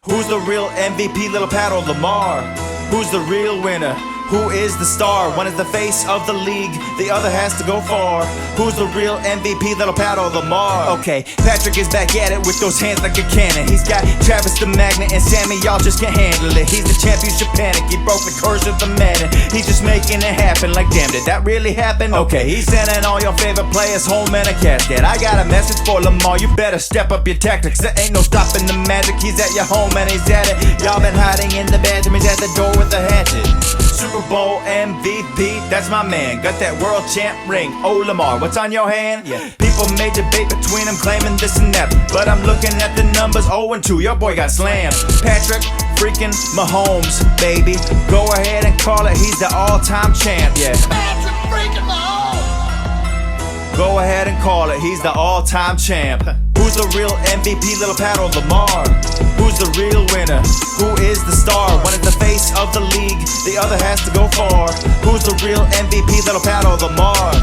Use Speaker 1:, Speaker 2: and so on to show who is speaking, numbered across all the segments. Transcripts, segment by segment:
Speaker 1: Who's the real MVP, little Pat or Lamar? Who's the real winner? Who is the star? One is the face of the league, the other has to go far. Who's the real MVP, little Pat or Lamar? Okay, Patrick is back at it with those hands like a cannon. He's got Travis the Magnet and Sammy, y'all just can't handle it. He's the championship panic, he broke the curse of the man. He's just making it happen like, damn, did that really happen? Okay, he's sending all your favorite players home in a casket. I got a message for Lamar, you better step up your tactics. There ain't no stopping the magic, he's at your home and he's at it. Y'all been hiding in the bathroom, he's at the door with a hatchet. Super Bowl MVP, that's my man. Got that world champ ring. Oh, Lamar, what's on your hand? Yeah. People may debate between them, claiming this and that, but I'm looking at the numbers. 0-2, your boy got slammed. Patrick freaking Mahomes, baby. Go ahead and call it, he's the all-time champ, yeah.
Speaker 2: Patrick freaking Mahomes!
Speaker 1: Go ahead and call it, he's the all-time champ. Who's the real MVP, little Pat or Lamar? Who's the real winner? Who is the star? One is the face of the league, the other has to go far. Who's the real MVP, little Pat or Lamar?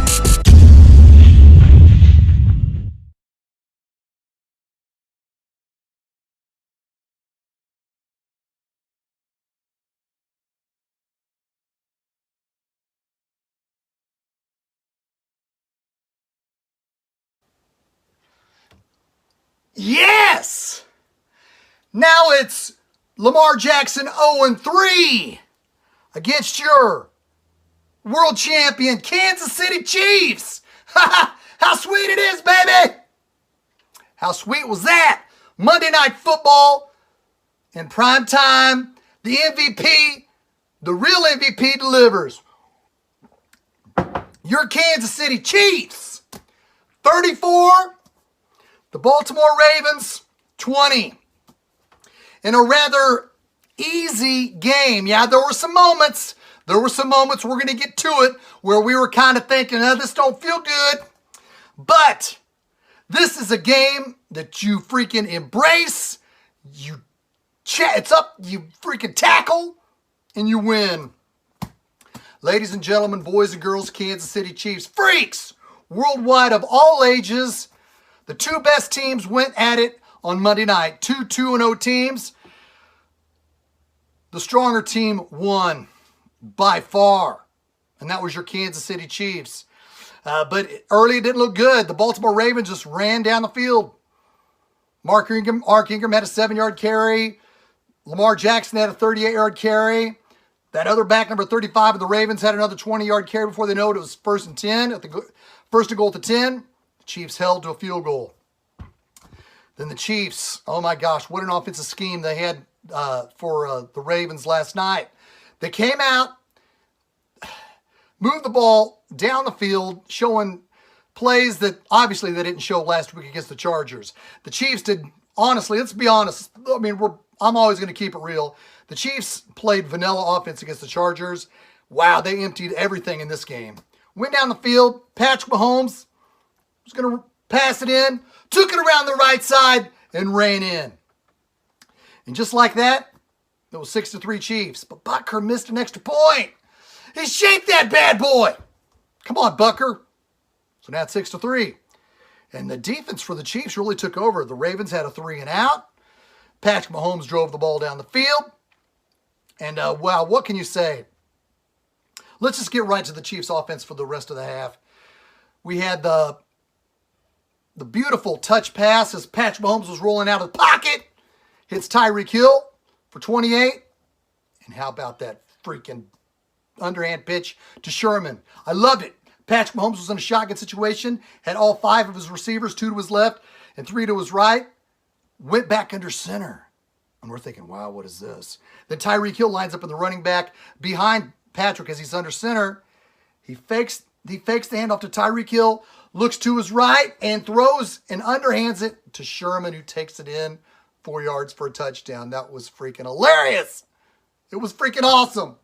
Speaker 2: Yes! Now it's Lamar Jackson 0-3 against your world champion Kansas City Chiefs. How sweet it is, baby! How sweet was that? Monday Night Football in prime time. The MVP, the real MVP delivers. Your Kansas City Chiefs, 34. The Baltimore Ravens, 20. In a rather easy game. Yeah, there were some moments. We're going to get to it where we were kind of thinking, this don't feel good. But this is a game that you freaking embrace. It's up, you freaking tackle, and you win. Ladies and gentlemen, boys and girls, Kansas City Chiefs, freaks, worldwide of all ages. The two best teams went at it on Monday night. 2-2-0 teams. The stronger team won by far. And that was your Kansas City Chiefs. But early it didn't look good. The Baltimore Ravens just ran down the field. Mark Ingram had a 7-yard carry. Lamar Jackson had a 38-yard carry. That other back, number 35 of the Ravens, had another 20-yard carry before they know it. It was 1st and 10. First and goal at the 10. Chiefs held to a field goal. Then the Chiefs, oh my gosh, what an offensive scheme they had for the Ravens last night. They came out, moved the ball down the field, showing plays that obviously they didn't show last week against the Chargers. The Chiefs did, honestly, let's be honest. I mean, I'm always going to keep it real. The Chiefs played vanilla offense against the Chargers. Wow, they emptied everything in this game. Went down the field, Patrick Mahomes was going to pass it in, took it around the right side, and ran in. And just like that, it was 6-3 Chiefs. But Butker missed an extra point. He shaped that bad boy. Come on, Butker. So now it's 6-3. And the defense for the Chiefs really took over. The Ravens had a 3-and-out. Patrick Mahomes drove the ball down the field. And wow, what can you say? Let's just get right to the Chiefs offense for the rest of the half. We had the beautiful touch pass as Patrick Mahomes was rolling out of the pocket. Hits Tyreek Hill for 28. And how about that freaking underhand pitch to Sherman? I loved it. Patrick Mahomes was in a shotgun situation. Had all 5 of his receivers, 2 to his left and 3 to his right. Went back under center. And we're thinking, wow, what is this? Then Tyreek Hill lines up in the running back behind Patrick as he's under center. He fakes the handoff to Tyreek Hill, looks to his right, and throws and underhands it to Sherman, who takes it in 4 yards for a touchdown. That was freaking hilarious. It was freaking awesome.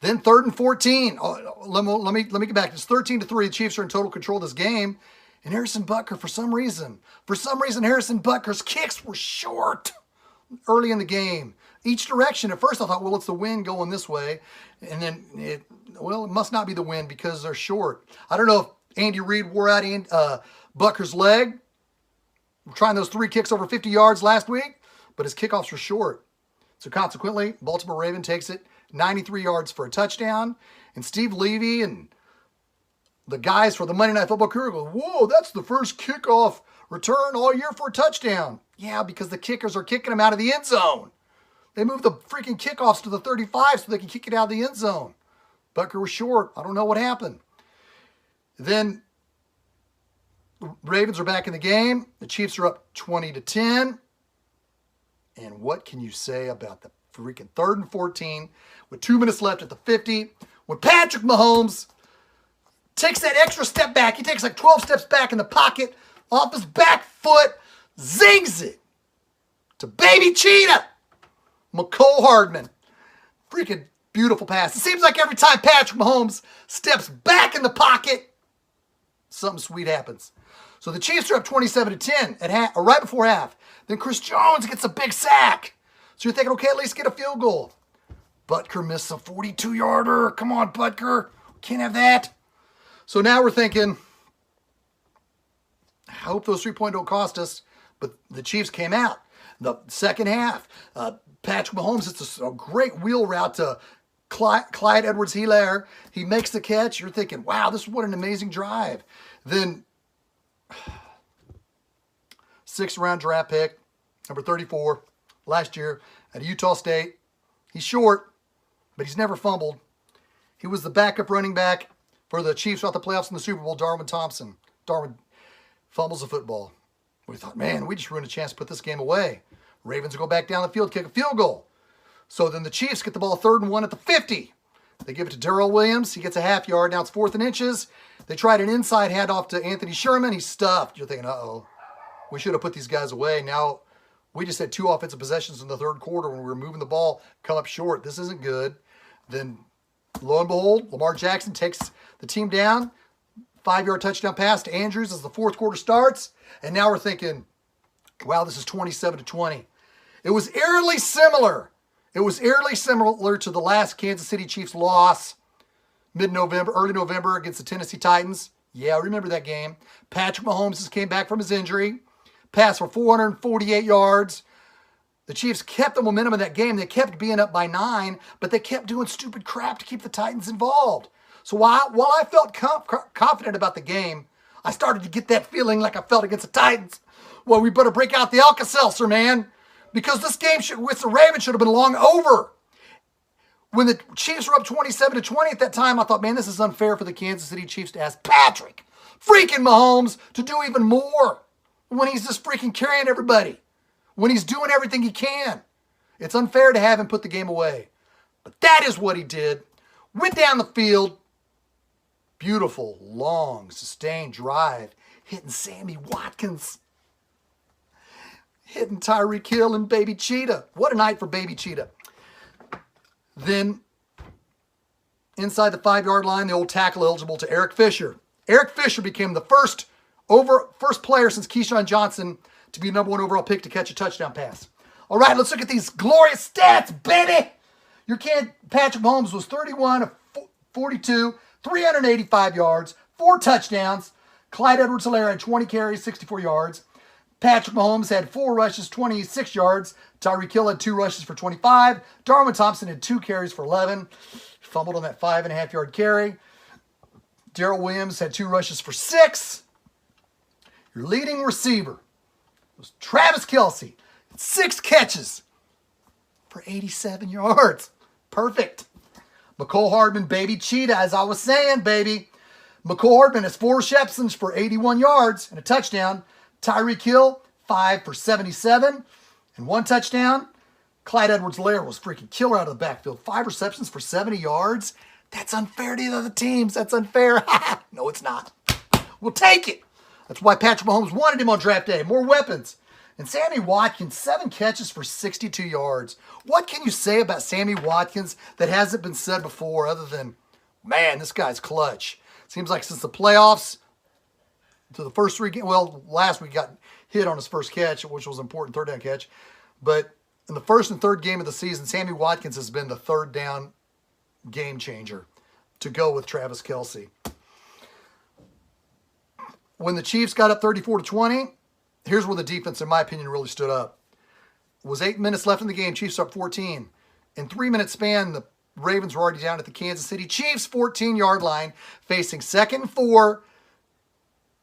Speaker 2: Then 3rd and 14. Oh, let me get back. It's 13-3. The Chiefs are in total control of this game. And Harrison Butker, for some reason, Harrison Butker's kicks were short early in the game. Each direction. At first I thought, well, it's the wind going this way. And then, it must not be the wind because they're short. I don't know if Andy Reid wore out Butker's leg. We're trying those 3 kicks over 50 yards last week. but his kickoffs were short. So consequently, Baltimore Raven takes it 93 yards for a touchdown. And Steve Levy and the guys for the Monday Night Football crew go, whoa, that's the first kickoff return all year for a touchdown. Yeah, because the kickers are kicking them out of the end zone. They moved the freaking kickoffs to the 35 so they can kick it out of the end zone. Butker was short. I don't know what happened. Then the Ravens are back in the game. The Chiefs are up 20-10. And what can you say about the freaking 3rd and 14 with 2 minutes left at the 50 when Patrick Mahomes takes that extra step back. He takes like 12 steps back in the pocket, off his back foot, zings it to baby cheetah, McCole Hardman. Freaking beautiful pass. It seems like every time Patrick Mahomes steps back in the pocket, something sweet happens. So the Chiefs are up 27-10 at half, or right before half. Then Chris Jones gets a big sack. So you're thinking, okay, at least get a field goal. Butker missed a 42-yarder. Come on, Butker. Can't have that. So now we're thinking, I hope those 3 points don't cost us. But the Chiefs came out. The second half, Patrick Mahomes hits a great wheel route to Clyde Edwards-Helaire. He makes the catch. You're thinking, wow, this is what an amazing drive. Then 6th round draft pick, number 34, last year at Utah State. He's short, but he's never fumbled. He was the backup running back for the Chiefs throughout the playoffs in the Super Bowl, Darwin Thompson. Darwin fumbles the football. We thought, man, we just ruined a chance to put this game away. Ravens will go back down the field, kick a field goal. So then the Chiefs get the ball 3rd and 1 at the 50. They give it to Darrell Williams. He gets a half yard. Now it's 4th and inches. They tried an inside handoff to Anthony Sherman. He's stuffed. You're thinking, uh-oh, we should have put these guys away. Now we just had 2 offensive possessions in the 3rd quarter when we were moving the ball, come up short. This isn't good. Then lo and behold, Lamar Jackson takes the team down. 5-yard touchdown pass to Andrews as the 4th quarter starts. And now we're thinking, wow, this is 27-20. It was eerily similar. It was eerily similar to the last Kansas City Chiefs loss mid-November, early November against the Tennessee Titans. Yeah, I remember that game. Patrick Mahomes just came back from his injury. Passed for 448 yards. The Chiefs kept the momentum of that game. They kept being up by 9, but they kept doing stupid crap to keep the Titans involved. So while I felt confident about the game, I started to get that feeling like I felt against the Titans. Well, we better break out the Alka-Seltzer, man, because this game with the Ravens should have been long over. When the Chiefs were up 27-20 at that time, I thought, man, this is unfair for the Kansas City Chiefs to ask Patrick freaking Mahomes to do even more when he's just freaking carrying everybody, when he's doing everything he can. It's unfair to have him put the game away. But that is what he did. Went down the field. Beautiful, long, sustained drive. Hitting Sammy Watkins. Hitting Tyreek Hill and Baby Cheetah. What a night for Baby Cheetah. Then, inside the 5-yard line, the old tackle eligible to Eric Fisher. Eric Fisher became the first player since Keyshawn Johnson to be the number 1 overall pick to catch a touchdown pass. All right, let's look at these glorious stats, baby. Patrick Mahomes was 31 of 42, 385 yards, 4 touchdowns. Clyde Edwards-Helaire had 20 carries, 64 yards. Patrick Mahomes had 4 rushes, 26 yards. Tyreek Hill had 2 rushes for 25. Darwin Thompson had 2 carries for 11. Fumbled on that 5.5-yard carry. Darrell Williams had 2 rushes for 6. Your leading receiver was Travis Kelce. 6 catches for 87 yards. Perfect. McCole Hardman, Baby Cheetah, as I was saying, baby. McCole Hardman has 4 receptions for 81 yards and a touchdown. Tyreek Hill, 5 for 77 and 1 touchdown. Clyde Edwards-Helaire was freaking killer out of the backfield. 5 receptions for 70 yards. That's unfair to the other teams. That's unfair. No, it's not. We'll take it. That's why Patrick Mahomes wanted him on draft day. More weapons. And Sammy Watkins, 7 catches for 62 yards. What can you say about Sammy Watkins that hasn't been said before other than, man, this guy's clutch. Seems like since the playoffs to the first 3 games, well, last week got hit on his first catch, which was an important 3rd down catch. But in the 1st and 3rd game of the season, Sammy Watkins has been the 3rd down game changer to go with Travis Kelce. When the Chiefs got up 34-20, here's where the defense, in my opinion, really stood up. Was 8 minutes left in the game. Chiefs up 14. In 3-minute span, the Ravens were already down at the Kansas City Chiefs 14-yard line, facing 2nd and 4.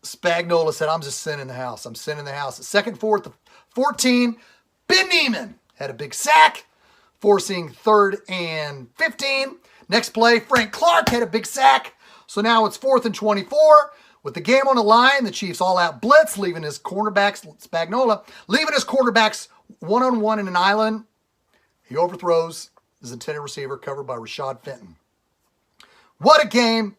Speaker 2: Spagnuolo said, I'm just sitting in the house. I'm sitting in the house. At 2nd and 4, 14, Ben Neiman had a big sack, forcing 3rd and 15. Next play, Frank Clark had a big sack. So now it's 4th and 24. With the game on the line, the Chiefs all-out blitz, leaving his cornerbacks, Spagnuolo, leaving his cornerbacks one-on-one in an island. He overthrows his intended receiver, covered by Rashad Fenton. What a game.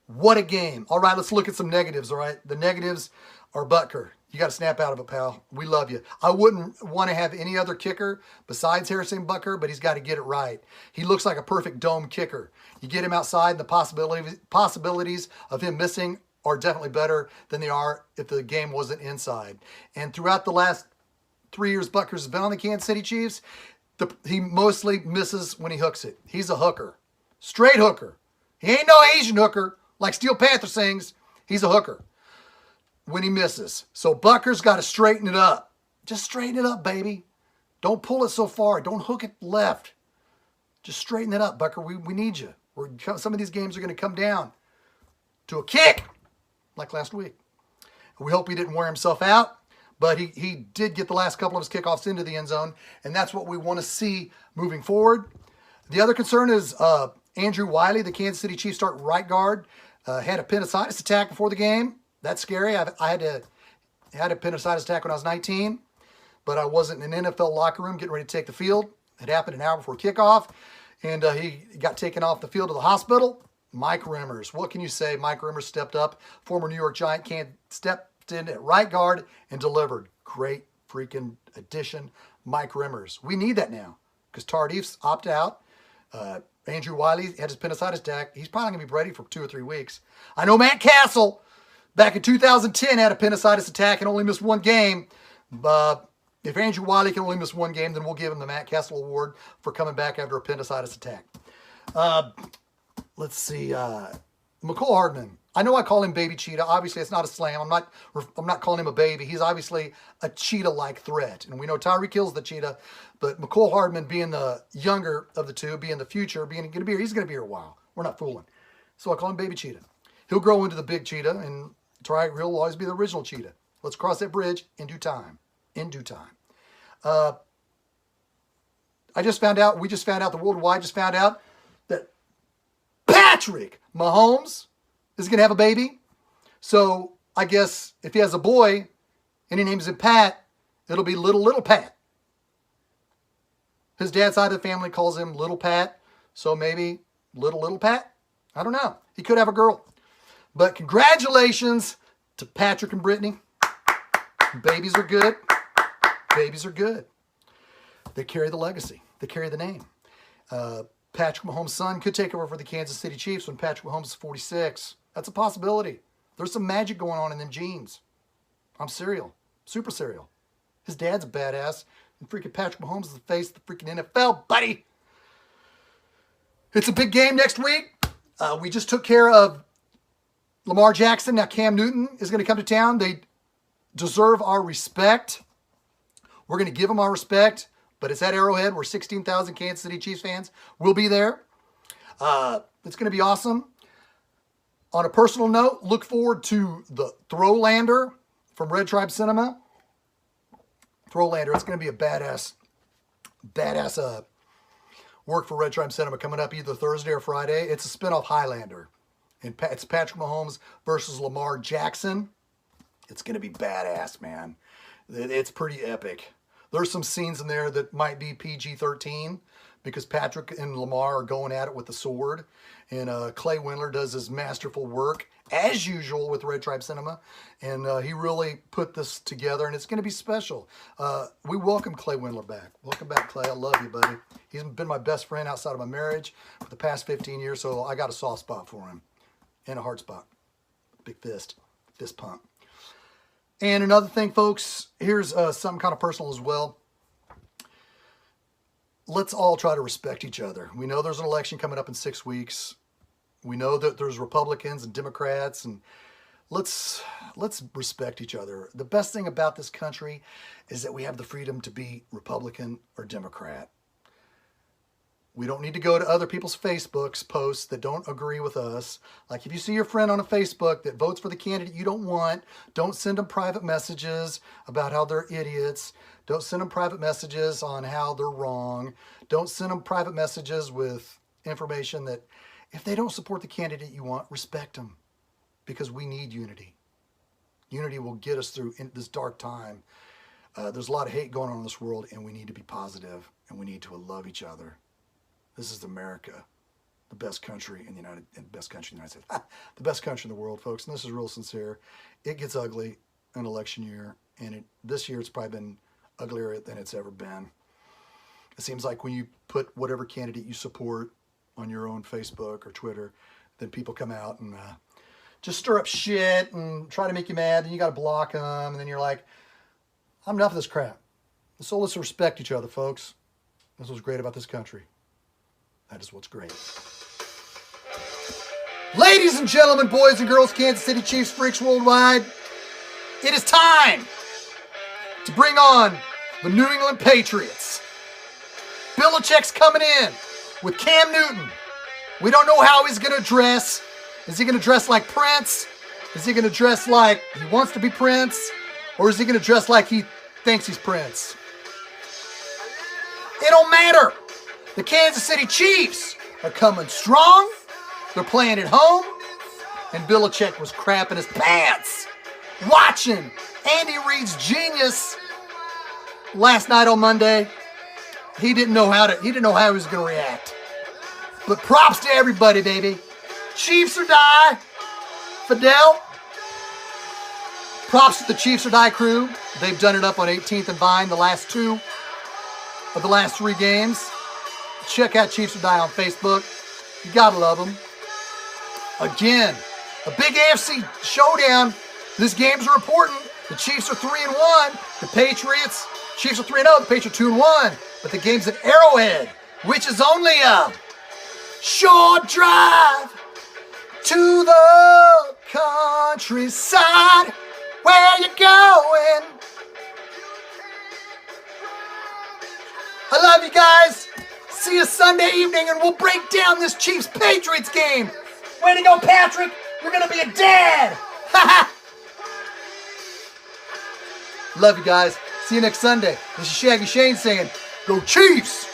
Speaker 2: What a game. All right, let's look at some negatives, all right? The negatives are Butker. You got to snap out of it, pal. We love you. I wouldn't want to have any other kicker besides Harrison Butker, but he's got to get it right. He looks like a perfect dome kicker. You get him outside, and the possibilities of him missing are definitely better than they are if the game wasn't inside. And throughout the last 3 years Butker's been on the Kansas City Chiefs, he mostly misses when he hooks it. He's a hooker. Straight hooker. He ain't no Asian hooker like Steel Panther sings. He's a hooker when he misses. So Butker's got to straighten it up. Just straighten it up, baby. Don't pull it so far. Don't hook it left. Just straighten it up, Butker. We need you. Some of these games are going to come down to a kick like last week. We hope he didn't wear himself out, but he did get the last couple of his kickoffs into the end zone, and that's what we want to see moving forward. The other concern is Andrew Wiley, the Kansas City Chiefs start right guard, had a appendicitis attack before the game. That's scary. I had an appendicitis attack when I was 19, but I wasn't in an NFL locker room getting ready to take the field. It happened an hour before kickoff, and he got taken off the field to the hospital. Mike Rimmers. What can you say? Mike Rimmers stepped up. Former New York Giant stepped in at right guard and delivered. Great freaking addition, Mike Rimmers. We need that now because Tardif's opted out. Andrew Wiley had his appendicitis attack. He's probably going to be ready for 2 or 3 weeks. I know Matt Castle back in 2010 had appendicitis attack and only missed 1 game. If Andrew Wiley can only miss 1 game, then we'll give him the Matt Castle Award for coming back after appendicitis attack. Let's see. McCole Hardman. I know I call him Baby Cheetah. Obviously, it's not a slam. I'm not calling him a baby. He's obviously a cheetah-like threat. And we know Tyreek Hill's the cheetah, but McCole Hardman being the younger of the two, being the future, he's going to be here a while. We're not fooling. So I call him Baby Cheetah. He'll grow into the big cheetah, and Tyreek Hill will always be the original cheetah. Let's cross that bridge in due time. In due time. We just found out, the worldwide just found out that Patrick Mahomes is going to have a baby. So I guess if he has a boy and he names him Pat, it'll be little Pat. His dad's side of the family calls him Little Pat. So maybe little Pat. I don't know. He could have a girl. But congratulations to Patrick and Brittany. Babies are good. Babies are good. They carry the legacy. They carry the name. Patrick Mahomes' son could take over for the Kansas City Chiefs when Patrick Mahomes is 46. That's a possibility. There's some magic going on in them genes. I'm serial. Super serial. His dad's a badass. And freaking Patrick Mahomes is the face of the freaking NFL, buddy. It's a big game next week. We just took care of Lamar Jackson. Now Cam Newton is going to come to town. They deserve our respect. We're going to give them our respect. But it's at Arrowhead where 16,000 Kansas City Chiefs fans will be there. It's going to be awesome. On a personal note, look forward to the Throwlander from Red Tribe Cinema. Throwlander, it's going to be a badass work for Red Tribe Cinema coming up either Thursday or Friday. It's a spinoff Highlander. And it's Patrick Mahomes versus Lamar Jackson. It's going to be badass, man. It's pretty epic. There's some scenes in there that might be PG-13 because Patrick and Lamar are going at it with the sword. And Clay Windler does his masterful work, as usual, with Red Tribe Cinema. And he really put this together, and it's going to be special. We welcome Clay Windler back. Welcome back, Clay. I love you, buddy. He's been my best friend outside of my marriage for the past 15 years, so I got a soft spot for him and a hard spot. Big fist pump. And another thing, folks, here's something kind of personal as well. Let's all try to respect each other. We know there's an election coming up in 6 weeks. We know that there's Republicans and Democrats, and let's respect each other. The best thing about this country is that we have the freedom to be Republican or Democrat. We don't need to go to other people's Facebook's posts that don't agree with us. Like if you see your friend on a Facebook that votes for the candidate you don't want, don't send them private messages about how they're idiots. Don't send them private messages on how they're wrong. Don't send them private messages with information that if they don't support the candidate you want, respect them, because we need unity. Unity will get us through in this dark time. There's a lot of hate going on in this world, and we need to be positive, and we need to love each other. This is America, the best country in the United States. The best country in the world, folks. And this is real sincere. It gets ugly in election year, and this year it's probably been uglier than it's ever been. It seems like when you put whatever candidate you support on your own Facebook or Twitter, then people come out and just stir up shit and try to make you mad, and you got to block them, and then you're like, I'm enough of this crap. So let's respect each other, folks. That's what's great about this country. That is what's great. Ladies and gentlemen, boys and girls, Kansas City Chiefs, freaks worldwide, it is time to bring on the New England Patriots. Belichick's coming in with Cam Newton. We don't know how he's going to dress. Is he going to dress like Prince? Is he going to dress like he wants to be Prince? Or is he going to dress like he thinks he's Prince? It don't matter. The Kansas City Chiefs are coming strong. They're playing at home. And Belichick was crapping his pants watching Andy Reid's genius last night on Monday. He didn't know how he was going to react. But props to everybody, baby. Chiefs or die. Fidel. Props to the Chiefs or die crew. They've done it up on 18th and Vine the last 2 of the last 3 games. Check out Chiefs or Die on Facebook. You gotta love them. Again, a big AFC showdown. These games are important. The Chiefs are 3-1. The Patriots, Chiefs are 3-0. The Patriots are 2-1. But the game's at Arrowhead, which is only a short drive to the countryside. Where you going? I love you guys. See you Sunday evening, and we'll break down this Chiefs-Patriots game. Way to go, Patrick. You're going to be a dad. Love you guys. See you next Sunday. This is Shaggy Shane saying, go Chiefs.